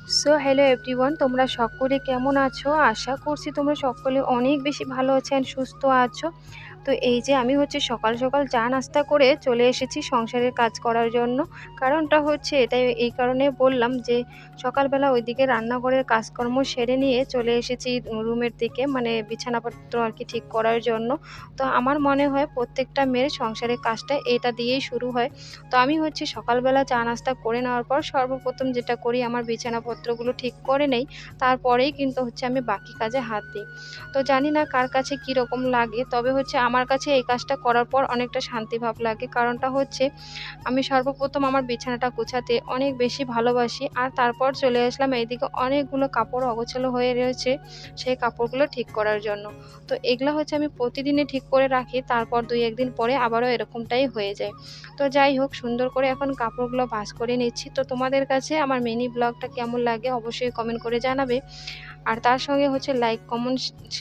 So hello everyone, তোমরা সকলে কেমন আছো? আশা করছি তোমরা সকলে অনেক বেশি ভালো আছো অ্যান্ড সুস্থ আছো। তো এই যে আমি হচ্ছে সকাল সকাল চা নাস্তা করে চলে এসেছি সংসারের কাজ করার জন্য। কারণটা হচ্ছে এটাই, এই কারণে বললাম যে সকালবেলা ওইদিকে রান্নাঘরের কাজকর্ম সেরে নিয়ে চলে এসেছি রুমের দিকে, মানে বিছানাপত্র আর কি ঠিক করার জন্য। তো আমার মনে হয় প্রত্যেকটা মেয়ের সংসারের কাজটা এটা দিয়েই শুরু হয়। তো আমি হচ্ছে সকালবেলা চা নাস্তা করে নেওয়ার পর সর্বপ্রথম যেটা করি, আমার বিছানাপত্রগুলো ঠিক করে নেই। তারপরেই কিন্তু হচ্ছে আমি বাকি কাজে হাত দিই। তো জানি না কার কাছে কীরকম লাগে, তবে হচ্ছে আমার কাছে এই কাজটা করার পর অনেকটা শান্তি ভাব লাগে। কারণটা হচ্ছে আমি সর্বপ্রথম আমার বিছানাটা গোছাতে অনেক বেশি ভালোবাসি। আর তারপর চলে আসলাম এইদিকে অনেকগুলো কাপড় অগোছালো হয়ে রয়েছে, সেই কাপড়গুলো ঠিক করার জন্য। তো এগুলা হচ্ছে আমি প্রতিদিনই ঠিক করে রাখি, তারপর ২-১ দিন পরে আবারও এরকমটাই হয়ে যায়। তো যাই হোক, সুন্দর করে এখন কাপড়গুলো ভাঁজ করে নিচ্ছি। তো তোমাদের কাছে আমার মিনি ব্লগটা কেমন লাগে অবশ্যই কমেন্ট করে জানাবে। আর তার সঙ্গে হচ্ছে লাইক, কমেন্ট